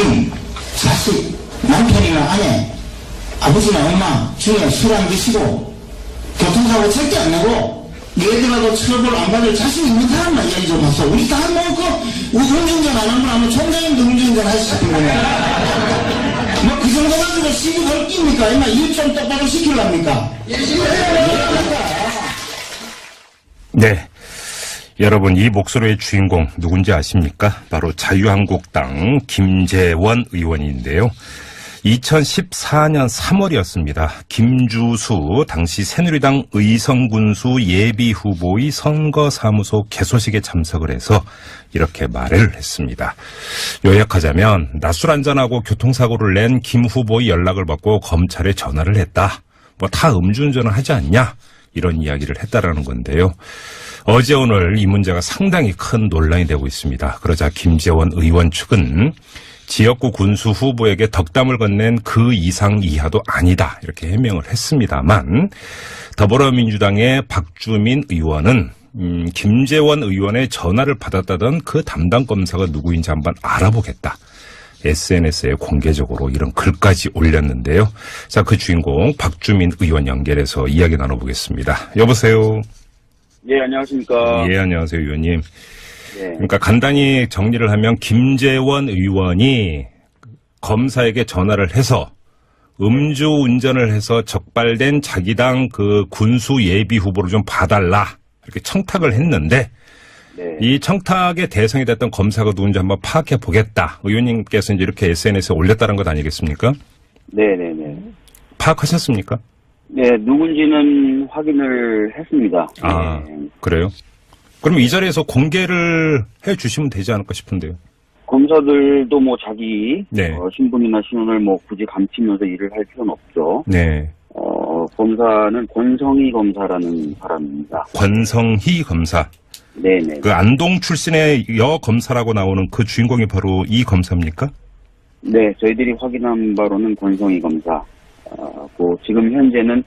부인, 자식, 남편이나 아내, 아버지나 엄마 중에 술 안 드시고 교통사고 절대 안 내고 얘들하고 처벌 안 받을 자신 있는 사람만 이야기 좀 하소. 우리 다 음주운전 안 하면 아마 총장님도 음주운전 하시는 거네. 뭐 그 정도 가지고 시비 걸 깁니까? 임마 일 좀 똑바로 시키랍니까? 네. 여러분, 이 목소리의 주인공 누군지 아십니까? 바로 자유한국당 김재원 의원인데요. 2014년 3월이었습니다. 김주수 당시 새누리당 의성군수 예비후보의 선거사무소 개소식에 참석을 해서 이렇게 말을 했습니다. 요약하자면 낮술 한잔하고 교통사고를 낸 김 후보의 연락을 받고 검찰에 전화를 했다. 뭐 다 음주운전을 하지 않냐? 이런 이야기를 했다라는 건데요. 어제 오늘 이 문제가 상당히 큰 논란이 되고 있습니다. 그러자 김재원 의원 측은 지역구 군수 후보에게 덕담을 건넨 그 이상 이하도 아니다 이렇게 해명을 했습니다만 더불어민주당의 박주민 의원은 김재원 의원의 전화를 받았다던 그 담당 검사가 누구인지 한번 알아보겠다. SNS에 공개적으로 이런 글까지 올렸는데요. 자, 그 주인공 박주민 의원 연결해서 이야기 나눠보겠습니다. 여보세요. 예, 안녕하십니까. 예, 안녕하세요, 의원님. 네. 그러니까 간단히 정리를 하면 김재원 의원이 검사에게 전화를 해서 음주운전을 해서 적발된 자기 당 그 군수 예비 후보를 좀 봐달라 이렇게 청탁을 했는데 네. 이 청탁의 대상이 됐던 검사가 누군지 한번 파악해 보겠다. 의원님께서 이제 이렇게 SNS에 올렸다는 것 아니겠습니까? 네네네. 파악하셨습니까? 네, 누군지는 확인을 했습니다. 아, 네. 그래요? 그럼 이 자리에서 공개를 해 주시면 되지 않을까 싶은데요. 검사들도 뭐 자기 네. 신분이나 신원을 뭐 굳이 감추면서 일을 할 필요는 없죠. 네. 검사는 권성희 검사라는 사람입니다. 권성희 검사. 네네. 그 안동 출신의 여 검사라고 나오는 그 주인공이 바로 이 검사입니까? 네, 저희들이 확인한 바로는 권성희 검사. 지금 현재는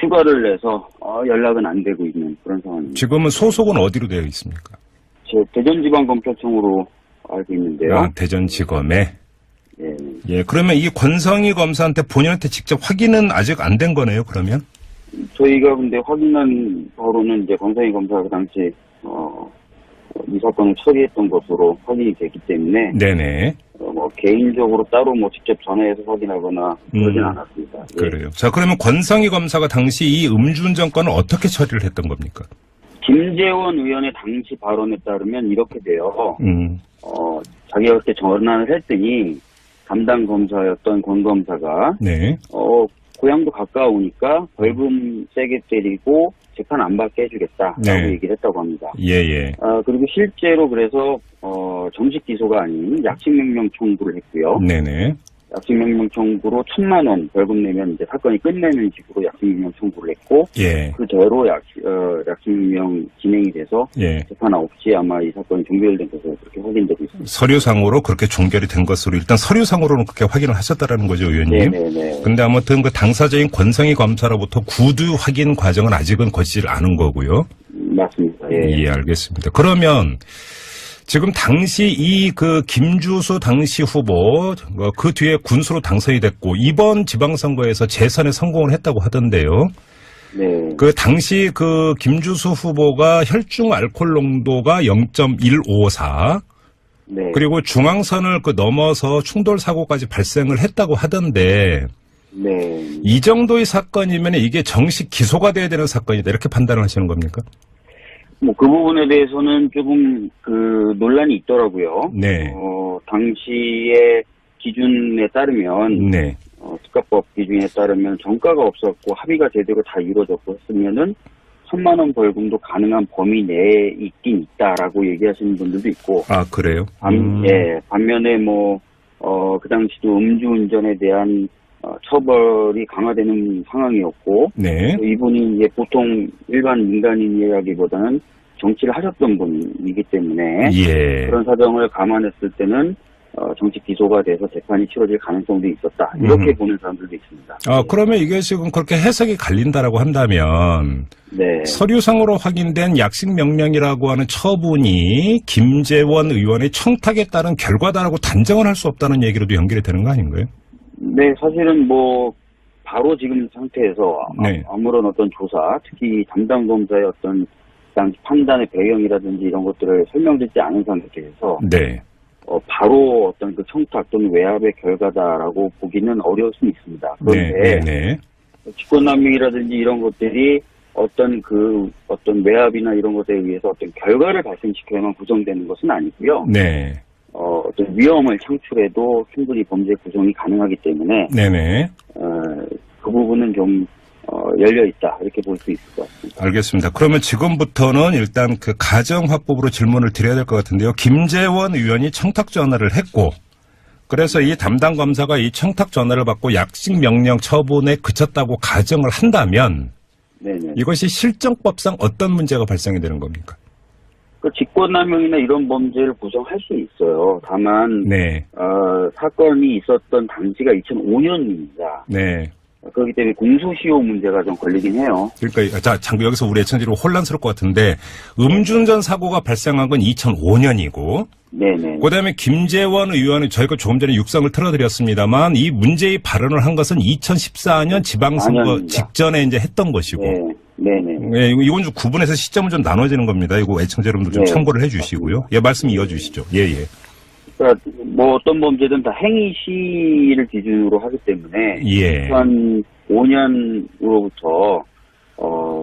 휴가를 내서 연락은 안 되고 있는 그런 상황입니다. 지금은 소속은 어디로 되어 있습니까? 제 대전지방검찰청으로 알고 있는데요. 아, 대전지검에. 예. 예, 그러면 이 권성희 검사한테 본인한테 직접 확인은 아직 안 된 거네요, 그러면? 저희가 근데 확인한 바로는 이제 권성희 검사가 그 당시 이 사건을 처리했던 것으로 확인이 됐기 때문에 네네. 뭐 개인적으로 따로 뭐 직접 전화해서 확인하거나 그러진 않았습니다. 예. 그래요. 자, 그러면 권성희 검사가 당시 이 음주운전 건을 어떻게 처리를 했던 겁니까? 김재원 의원의 당시 발언에 따르면 이렇게 돼요. 자기가 그때 전화를 했더니 담당 검사였던 권 검사가 네. 고향도 가까우니까 벌금 세게 때리고 재판 안 받게 해주겠다라고 네. 얘기를 했다고 합니다. 예. 그리고 실제로 그래서 정식 기소가 아닌 약식명령 청구를 했고요. 네네. 약식명령 청구로 1,000만 원 벌금 내면 이제 사건이 끝내는 식으로 약식명령 청구를 했고, 예. 그대로 약식명령 진행이 돼서 예. 재판 없이 아마 이 사건이 종결된 것으로 그렇게 확인되고 있습니다. 서류상으로 그렇게 종결이 된 것으로 일단 서류상으로는 그렇게 확인을 하셨다라는 거죠, 의원님. 네네네. 근데 아무튼 그 당사자인 권성희 검사로부터 구두 확인 과정은 아직은 거치질 않은 거고요. 맞습니다. 예. 예, 알겠습니다. 그러면 지금 당시 이 그 김주수 당시 후보 그 뒤에 군수로 당선이 됐고 이번 지방선거에서 재선에 성공을 했다고 하던데요. 네. 그 당시 그 김주수 후보가 혈중 알코올 농도가 0.154 네. 그리고 중앙선을 그 넘어서 충돌 사고까지 발생을 했다고 하던데 네. 이 정도의 사건이면 이게 정식 기소가 돼야 되는 사건이다 이렇게 판단을 하시는 겁니까? 뭐 그 부분에 대해서는 조금 그 논란이 있더라고요. 네. 당시의 기준에 따르면 네. 특가법 기준에 따르면 정가가 없었고 합의가 제대로 다 이루어졌고 했으면은 1,000만 원 벌금도 가능한 범위 내에 있긴 있다라고 얘기하시는 분들도 있고. 아, 그래요? 예. 반면에 그 당시도 음주운전에 대한 처벌이 강화되는 상황이었고. 네. 이분이 이제 보통 일반 민간인이라기보다는 정치를 하셨던 분이기 때문에. 예. 그런 사정을 감안했을 때는 정치 기소가 돼서 재판이 치러질 가능성도 있었다. 이렇게 보는 사람들도 있습니다. 그러면 이게 지금 그렇게 해석이 갈린다라고 한다면 네. 서류상으로 확인된 약식 명령이라고 하는 처분이 김재원 의원의 청탁에 따른 결과다라고 단정을 할 수 없다는 얘기로도 연결이 되는 거 아닌가요? 네, 사실은 뭐 바로 지금 상태에서 네. 아무런 어떤 조사, 특히 담당 검사의 어떤 당시 판단의 배경이라든지 이런 것들을 설명듣지 않은 상태에서 네. 바로 어떤 그 청탁 또는 외압의 결과다라고 보기는 어려울 수 있습니다. 네. 그런데 네. 직권남용이라든지 이런 것들이 어떤 외압이나 이런 것에 의해서 어떤 결과를 발생시켜야만 구성되는 것은 아니고요. 네. 어떤 위험을 창출해도 충분히 범죄 구성이 가능하기 때문에 네네. 그 부분은 좀 열려 있다 이렇게 볼 수 있을 것 같습니다. 알겠습니다. 그러면 지금부터는 일단 그 가정화법으로 질문을 드려야 될 것 같은데요. 김재원 의원이 청탁 전화를 했고, 그래서 이 담당 검사가 이 청탁 전화를 받고 약식 명령 처분에 그쳤다고 가정을 한다면, 네네. 이것이 실정법상 어떤 문제가 발생이 되는 겁니까? 그 직권남용이나 이런 범죄를 구성할 수 있어요. 다만 네. 사건이 있었던 당시가 2005년입니다. 네. 그렇기 때문에 공소시효 문제가 좀 걸리긴 해요. 그러니까 잠깐 여기서 우리 애청자로 혼란스러울 것 같은데 음주운전 사고가 발생한 건 2005년이고 네네. 그다음에 김재원 의원은 저희가 조금 전에 육성을 틀어드렸습니다만 이 문제의 발언을 한 것은 2014년 지방선거 4년입니다. 직전에 이제 했던 것이고 네네. 네, 이건 좀 구분해서 시점을 좀 나눠지는 겁니다. 이거 애청자 여러분들 좀 네. 참고를 해주시고요. 예, 말씀 이어주시죠. 예. 그러니까 뭐 어떤 범죄든 다 행위 시를 기준으로 하기 때문에 예. 2005년으로부터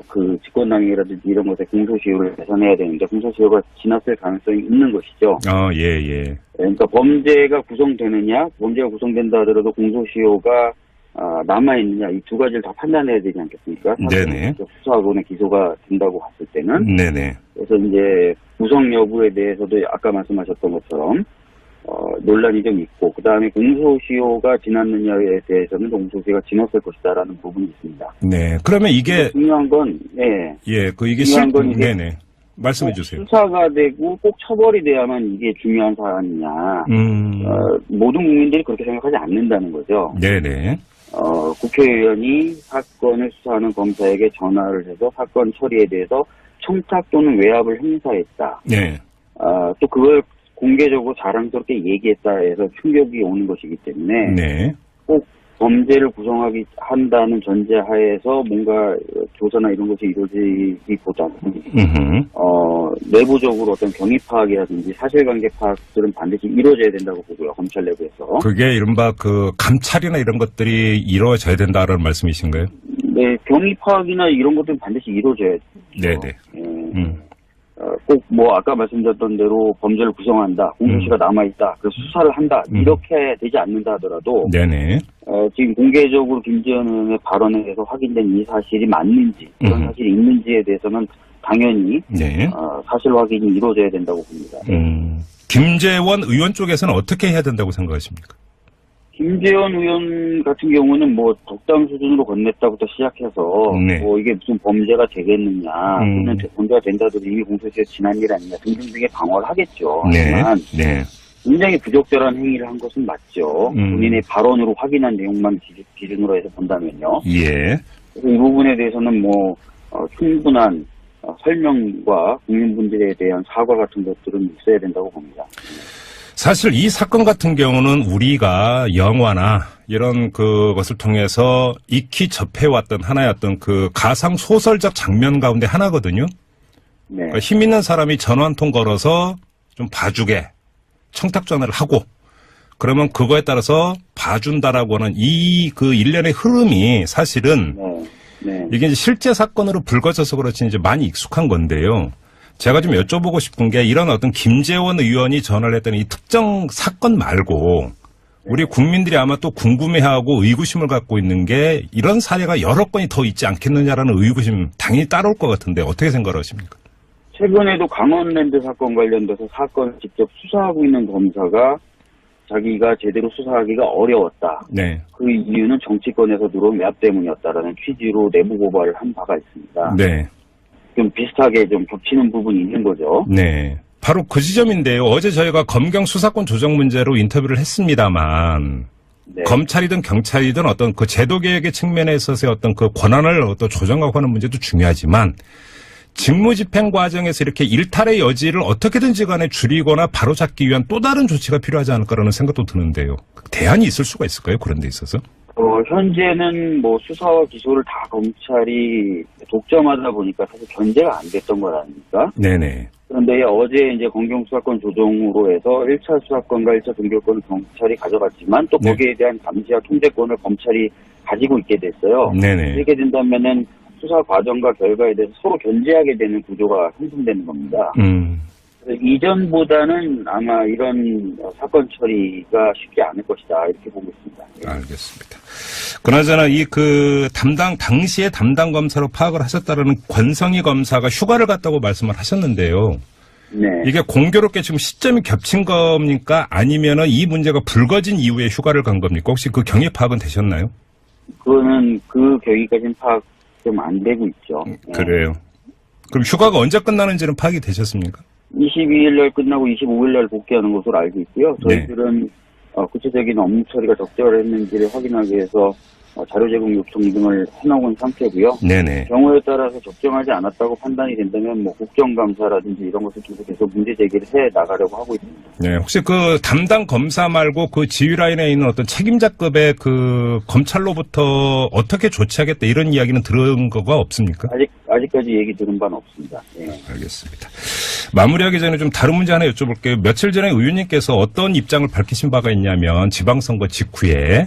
그 직권남용이라든지 이런 것에 공소시효를 개선해야 되는데 공소시효가 지났을 가능성이 있는 것이죠. 예. 그러니까 범죄가 구성되느냐, 범죄가 구성된다 하더라도 공소시효가 남아있느냐, 이 두 가지를 다 판단해야 되지 않겠습니까? 네네. 수사하고는 기소가 된다고 봤을 때는. 네네. 그래서 이제 구성 여부에 대해서도 아까 말씀하셨던 것처럼, 논란이 좀 있고, 그 다음에 공소시효가 지났느냐에 대해서는 공소시효가 지났을 것이다라는 부분이 있습니다. 네. 그러면 이게 중요한 건, 네. 예, 이게 중요한 건 이게 네네. 말씀해 주세요. 수사가 되고 꼭 처벌이 돼야만 이게 중요한 사안이냐. 모든 국민들이 그렇게 생각하지 않는다는 거죠. 네네. 국회의원이 사건을 수사하는 검사에게 전화를 해서 사건 처리에 대해서 청탁 또는 외압을 행사했다. 네. 또 그걸 공개적으로 자랑스럽게 얘기했다 해서 충격이 오는 것이기 때문에 네. 꼭 범죄를 구성하기 한다는 전제하에서 뭔가 조사나 이런 것이 이루어지기보다는 내부적으로 어떤 경위 파악이라든지 사실관계 파악들은 반드시 이루어져야 된다고 보고요. 검찰 내부에서. 그게 이른바 그 감찰이나 이런 것들이 이루어져야 된다는 말씀이신가요? 네, 경위 파악이나 이런 것들은 반드시 이루어져야죠. 네네. 꼭 뭐 아까 말씀드렸던 대로 범죄를 구성한다, 공소시가 남아있다, 그래서 수사를 한다 이렇게 되지 않는다 하더라도 네네. 지금 공개적으로 김재원 의원의 발언에 대해서 확인된 이 사실이 맞는지 그런 사실이 있는지에 대해서는 당연히 네. 사실 확인이 이루어져야 된다고 봅니다. 김재원 의원 쪽에서는 어떻게 해야 된다고 생각하십니까? 김재원 의원 같은 경우는 뭐 덕담 수준으로 건넸다부터 시작해서 네. 뭐 이게 무슨 범죄가 되겠느냐, 또는 범죄가 된다더라도 이미 공소시효 지난 일 아니냐 등등등의 방어를 하겠죠. 네. 하지만 네. 굉장히 부적절한 행위를 한 것은 맞죠. 본인의 발언으로 확인한 내용만 기준으로 해서 본다면요. 예. 그래서 이 부분에 대해서는 뭐 충분한 설명과 국민분들에 대한 사과 같은 것들은 있어야 된다고 봅니다. 사실 이 사건 같은 경우는 우리가 영화나 이런 그것을 통해서 익히 접해왔던 하나의 어떤 그 가상 소설적 장면 가운데 하나거든요. 네. 그러니까 힘 있는 사람이 전화 한 통 걸어서 좀 봐주게 청탁 전화를 하고 그러면 그거에 따라서 봐준다라고 하는 이 그 일련의 흐름이 사실은 네. 이게 이제 실제 사건으로 불거져서 그렇지 이제 많이 익숙한 건데요. 제가 좀 여쭤보고 싶은 게 이런 어떤 김재원 의원이 전화를 했던 이 특정 사건 말고 우리 국민들이 아마 또 궁금해하고 의구심을 갖고 있는 게 이런 사례가 여러 건이 더 있지 않겠느냐라는 의구심 당연히 따라올 것 같은데 어떻게 생각하십니까? 최근에도 강원랜드 사건 관련돼서 사건을 직접 수사하고 있는 검사가 자기가 제대로 수사하기가 어려웠다. 네. 그 이유는 정치권에서 들어온 외압 때문이었다라는 취지로 내부 고발을 한 바가 있습니다. 네. 좀 비슷하게 좀 겹치는 부분이 있는 거죠. 네. 바로 그 지점인데요. 어제 저희가 검경 수사권 조정 문제로 인터뷰를 했습니다만 네. 검찰이든 경찰이든 어떤 그 제도 개혁의 측면에 있어서의 어떤 그 권한을 또 조정하고 하는 문제도 중요하지만 직무집행 과정에서 이렇게 일탈의 여지를 어떻게든지 간에 줄이거나 바로잡기 위한 또 다른 조치가 필요하지 않을까라는 생각도 드는데요. 대안이 있을 수가 있을까요? 그런 데 있어서? 현재는 뭐 수사와 기소를 다 검찰이 독점하다 보니까 사실 견제가 안 됐던 거 아닙니까? 네네. 그런데 어제 이제 검경 수사권 조정으로 해서 1차 수사권과 1차 종결권을 경찰이 가져갔지만 또 거기에 대한 감시와 통제권을 검찰이 가지고 있게 됐어요. 네네. 이렇게 된다면은 수사 과정과 결과에 대해서 서로 견제하게 되는 구조가 형성되는 겁니다. 그래서 이전보다는 아마 이런 사건 처리가 쉽지 않을 것이다 이렇게 보고 있습니다. 알겠습니다. 그나저나 당시에 담당 검사로 파악을 하셨다라는 권성희 검사가 휴가를 갔다고 말씀을 하셨는데요. 네. 이게 공교롭게 지금 시점이 겹친 겁니까? 아니면은 이 문제가 불거진 이후에 휴가를 간 겁니까? 혹시 그 경위 파악은 되셨나요? 그거는 그 경위까지는 파악 좀 안 되고 있죠. 그래요. 그럼 휴가가 언제 끝나는지는 파악이 되셨습니까? 22일 날 끝나고 25일 날 복귀하는 것으로 알고 있고요. 저희들은 구체적인 업무 처리가 적절했는지를 확인하기 위해서 자료 제공 요청 등을 해놓은 상태고요. 네네. 경우에 따라서 적정하지 않았다고 판단이 된다면 뭐 국정감사라든지 이런 것을 통해서 계속 문제 제기를 해 나가려고 하고 있습니다. 네, 혹시 그 담당 검사 말고 그 지휘 라인에 있는 어떤 책임자급의 그 검찰로부터 어떻게 조치하겠다 이런 이야기는 들은 거가 없습니까? 아직까지 얘기 들은 바는 없습니다. 예. 알겠습니다. 마무리하기 전에 좀 다른 문제 하나 여쭤볼게요. 며칠 전에 의원님께서 어떤 입장을 밝히신 바가 있냐면 지방선거 직후에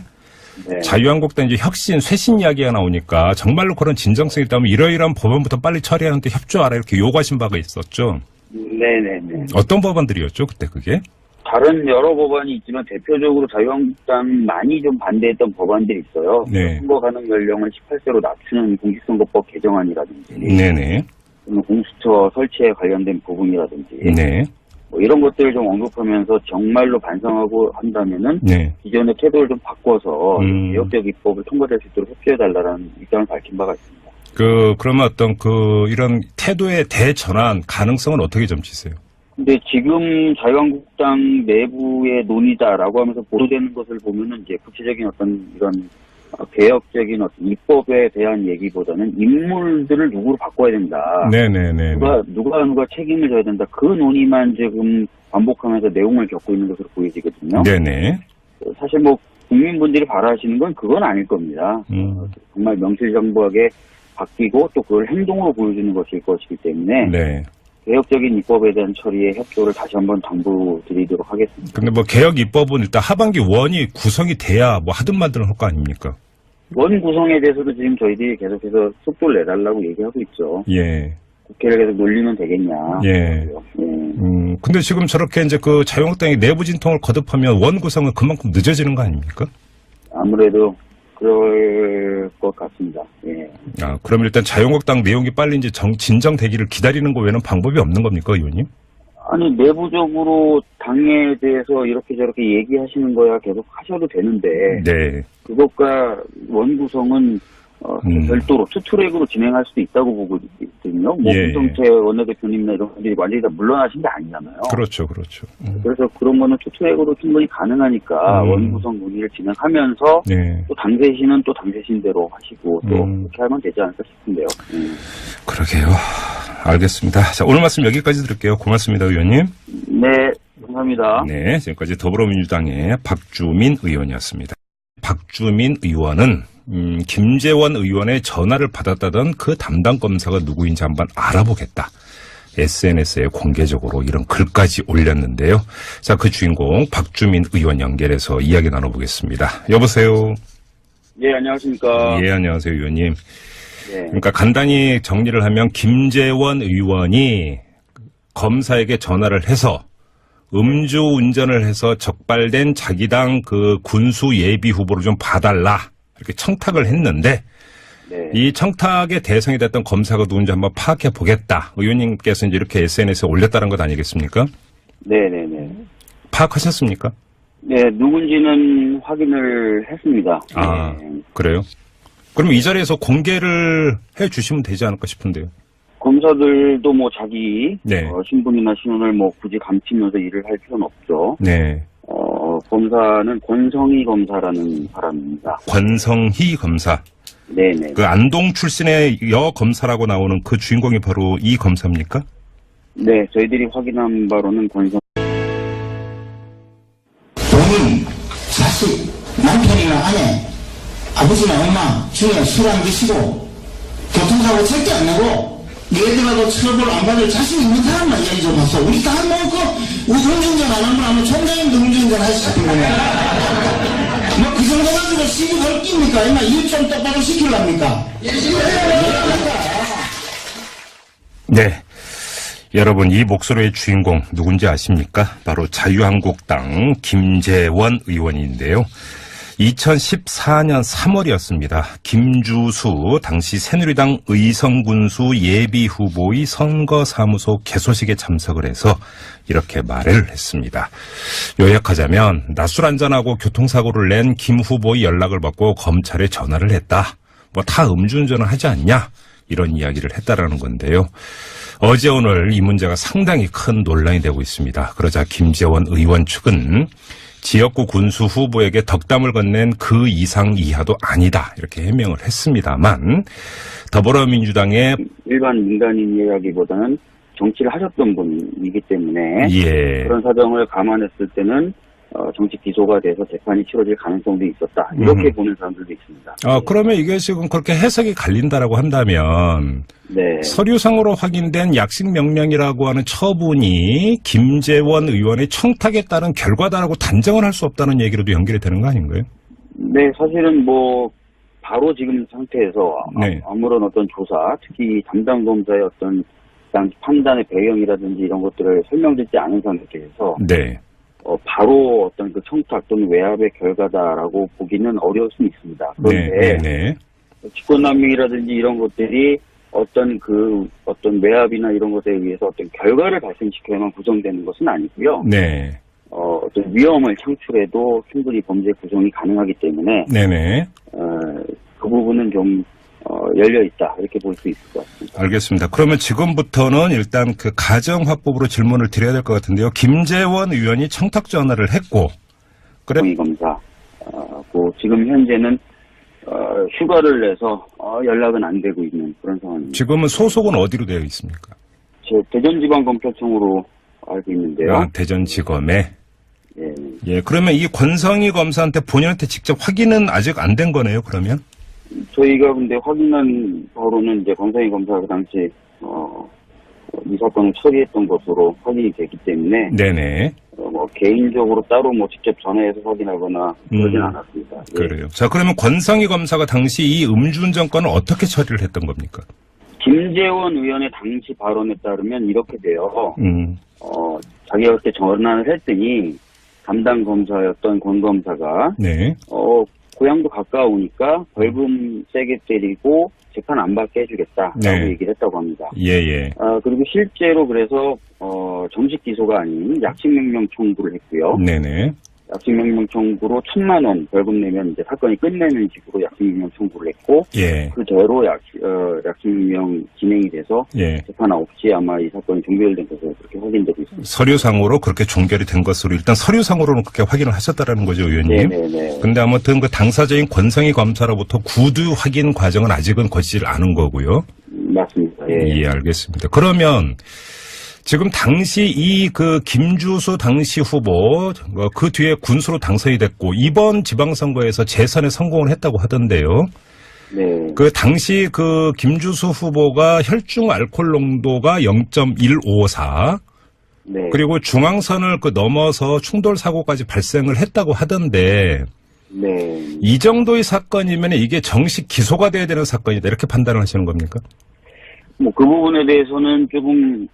네. 자유한국당 이제 혁신, 쇄신 이야기가 나오니까 정말로 그런 진정성이 있다면 이러이러한 법안부터 빨리 처리하는데 협조하라 이렇게 요구하신 바가 있었죠. 네네네. 어떤 법안들이었죠, 그때 그게? 다른 여러 법안이 있지만 대표적으로 자유한국당만이 좀 반대했던 법안들이 있어요. 네. 선거 가능 연령을 18세로 낮추는 공직선거법 개정안이라든지, 네네. 공수처 설치에 관련된 부분이라든지, 네. 뭐 이런 것들을 좀 언급하면서 정말로 반성하고 한다면은 네. 기존의 태도를 좀 바꿔서 음. 개혁적 입법을 통과될 수 있도록 협조해달라는 입장을 밝힌 바가 있습니다. 그러면 어떤 이런 태도의 대전환 가능성은 어떻게 점치세요? 근데 지금 자유한국당 내부의 논의다라고 하면서 보도되는 것을 보면은 이제 구체적인 어떤 이런 개혁적인 어떤 입법에 대한 얘기보다는 인물들을 누구로 바꿔야 된다. 네네네. 누가 책임을 져야 된다. 그 논의만 지금 반복하면서 내용을 겪고 있는 것으로 보여지거든요. 네네. 사실 뭐 국민분들이 바라시는 건 그건 아닐 겁니다. 정말 명실상부하게 바뀌고 또 그걸 행동으로 보여주는 것일 것이기 때문에 네. 개혁적인 입법에 대한 처리에 협조를 다시 한번 당부드리도록 하겠습니다. 근데 뭐 개혁 입법은 일단 하반기 원이 구성이 돼야 뭐 하든 말든 할 거 아닙니까? 원 구성에 대해서도 지금 저희들이 계속해서 속도를 내달라고 얘기하고 있죠. 예. 국회를 계속 놀리면 되겠냐. 예. 근데 지금 저렇게 이제 그 자유한국당이 내부 진통을 거듭하면 원 구성은 그만큼 늦어지는 거 아닙니까? 아무래도 그럴 것 같습니다. 예. 그럼 일단 자유한국당 내용이 빨리 이제 진정되기를 기다리는 거 외에는 방법이 없는 겁니까, 의원님? 아니, 내부적으로 당에 대해서 이렇게 저렇게 얘기하시는 거야 계속 하셔도 되는데. 네. 그것과 원 구성은 별도로 투트랙으로 진행할 수도 있다고 보고 있거든요. 뭐 김성태 원내대표님이나 이런 분들이 완전히 다 물러나신 게 아니잖아요. 그렇죠. 그래서 그런 거는 투트랙으로 충분히 가능하니까 원 구성 논의를 진행하면서 네. 또 당대신은 또 당대신대로 하시고 또 그렇게 하면 되지 않을까 싶은데요. 그러게요. 알겠습니다. 자, 오늘 말씀 여기까지 드릴게요. 고맙습니다, 의원님. 네, 감사합니다. 네, 지금까지 더불어민주당의 박주민 의원이었습니다. 박주민 의원은 김재원 의원의 전화를 받았다던 그 담당 검사가 누구인지 한번 알아보겠다. SNS에 공개적으로 이런 글까지 올렸는데요. 자, 그 주인공 박주민 의원 연결해서 이야기 나눠보겠습니다. 여보세요. 예, 안녕하십니까. 예, 안녕하세요, 의원님. 예. 그러니까 간단히 정리를 하면 김재원 의원이 검사에게 전화를 해서 음주운전을 해서 적발된 자기 당 그 군수 예비 후보를 좀 봐달라 이렇게 청탁을 했는데 네. 이 청탁의 대상이 됐던 검사가 누군지 한번 파악해 보겠다. 의원님께서 이제 이렇게 SNS에 올렸다는 것 아니겠습니까? 네네네. 파악하셨습니까? 네, 누군지는 확인을 했습니다. 그래요? 그럼 이 자리에서 공개를 해 주시면 되지 않을까 싶은데요. 검사 검사들도 뭐 자기 네. 신분이나 신원을 뭐 굳이 감추면서 일을 할 필요는 없죠. 네. 검사는 권성희 검사라는 사람입니다. 권성희 검사. 네네. 그 안동 출신의 여 검사라고 나오는 그 주인공이 바로 이 검사입니까? 네, 저희들이 확인한 바로는 권성. 본인, 자식, 남편이나 아내, 아버지나 엄마 중에 술 안 드시고 교통사고 절대 안 내고 얘들하고 처벌 안 받을 자신 있는 사람만 이야기 좀 하소. 우리 다 우리 음주운전 안 하면 아마 총장님도 음주운전 하시는 거네. 뭐 그 정도 가지고 시비 걸 깁니까? 이마 일 좀 똑바로 시키려합니까? 네. 여러분, 이 목소리의 주인공 누군지 아십니까? 바로 자유한국당 김재원 의원인데요. 2014년 3월이었습니다. 김주수 당시 새누리당 의성군수 예비후보의 선거사무소 개소식에 참석을 해서 이렇게 말을 했습니다. 요약하자면 낮술 한잔하고 교통사고를 낸 김 후보의 연락을 받고 검찰에 전화를 했다. 뭐 다 음주운전을 하지 않냐? 이런 이야기를 했다라는 건데요. 어제 오늘 이 문제가 상당히 큰 논란이 되고 있습니다. 그러자 김재원 의원 측은 지역구 군수 후보에게 덕담을 건넨 그 이상 이하도 아니다 이렇게 해명을 했습니다만 더불어민주당의 일반 민간인 이야기보다는 정치를 하셨던 분이기 때문에 예. 그런 사정을 감안했을 때는 정치 기소가 돼서 재판이 치러질 가능성도 있었다. 이렇게 보는 사람들도 있습니다. 그러면 이게 지금 그렇게 해석이 갈린다라고 한다면 네. 서류상으로 확인된 약식 명령이라고 하는 처분이 김재원 의원의 청탁에 따른 결과다라고 단정을 할 수 없다는 얘기로도 연결이 되는 거 아닌가요? 네, 사실은 뭐 바로 지금 상태에서 네. 아무런 어떤 조사, 특히 담당 검사의 어떤 판단의 배경이라든지 이런 것들을 설명듣지 않은 상태에서 네. 바로 어떤 그 청탁 또는 외압의 결과다라고 보기는 어려울 수 있습니다. 그런데 네. 직권남용이라든지 이런 것들이 어떤 외압이나 이런 것에 의해서 어떤 결과를 발생시켜야만 구성되는 것은 아니고요. 네. 어떤 위험을 창출해도 충분히 범죄 구성이 가능하기 때문에 네네. 그 부분은 좀 열려 있다 이렇게 볼 수 있을 것 같습니다. 알겠습니다. 그러면 지금부터는 일단 그 가정화법으로 질문을 드려야 될 것 같은데요. 김재원 의원이 청탁 전화를 했고, 그래? 이 검사, 지금 현재는 휴가를 내서 연락은 안 되고 있는 그런 상황입니다. 지금은 소속은 어디로 되어 있습니까? 제 대전지방검찰청으로 알고 있는데요. 대전지검에. 예. 예. 그러면 이 권성희 검사한테 본인한테 직접 확인은 아직 안 된 거네요. 그러면? 저희가 근데 확인한 바로는 이제 권성희 검사가 그 당시 이 사건을 처리했던 것으로 확인이 됐기 때문에 네네. 개인적으로 따로 직접 전화해서 확인하거나 그러진 않았습니다. 예. 그래요. 자, 그러면 권성희 검사가 당시 이 음주운전 건을 어떻게 처리를 했던 겁니까? 김재원 의원의 당시 발언에 따르면 이렇게 돼요. 자기가 그때 전화를 했더니 담당 검사였던 권 검사가 네. 고향도 가까우니까 벌금 세게 때리고 재판 안 받게 해주겠다라고 네. 얘기를 했다고 합니다. 예예. 그리고 실제로 그래서 정식 기소가 아닌 약식명령 청구를 했고요. 네네. 약식명령 청구로 1,000만 원 벌금 내면 이제 사건이 끝내는 식으로 약식명령 청구를 했고 예. 그대로 약식명령 진행이 돼서 예. 재판 없이 아마 이 사건이 종결된 것으로 그렇게 확인되고 있습니다. 서류상으로 그렇게 종결이 된 것으로 일단 서류상으로는 그렇게 확인을 하셨다라는 거죠, 의원님. 네네네. 근데 아무튼 그 당사자인 권성희 검사로부터 구두 확인 과정은 아직은 거치질 않은 거고요. 맞습니다. 예. 예, 알겠습니다. 그러면 지금 당시 이 그 김주수 당시 후보 그 뒤에 군수로 당선이 됐고 이번 지방선거에서 재선에 성공을 했다고 하던데요. 네. 그 당시 그 김주수 후보가 혈중 알코올 농도가 0.154 네. 그리고 중앙선을 넘어서 충돌 사고까지 발생을 했다고 하던데 네. 이 정도의 사건이면 이게 정식 기소가 돼야 되는 사건이다 이렇게 판단을 하시는 겁니까? 그 부분에 대해서는 조금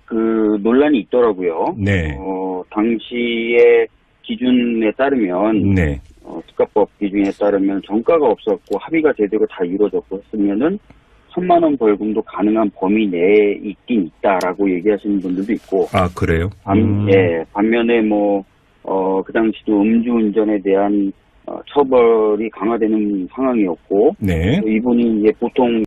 논란이 있더라고요. 네. 당시의 기준에 따르면 네. 특가법 기준에 따르면 전과가 없었고 합의가 제대로 다 이루어졌고 했으면은 1,000만 원 벌금도 가능한 범위 내에 있긴 있다라고 얘기하시는 분들도 있고. 아, 그래요? 예. 반면에 그 당시도 음주운전에 대한 처벌이 강화되는 상황이었고. 네. 이분이 이제 보통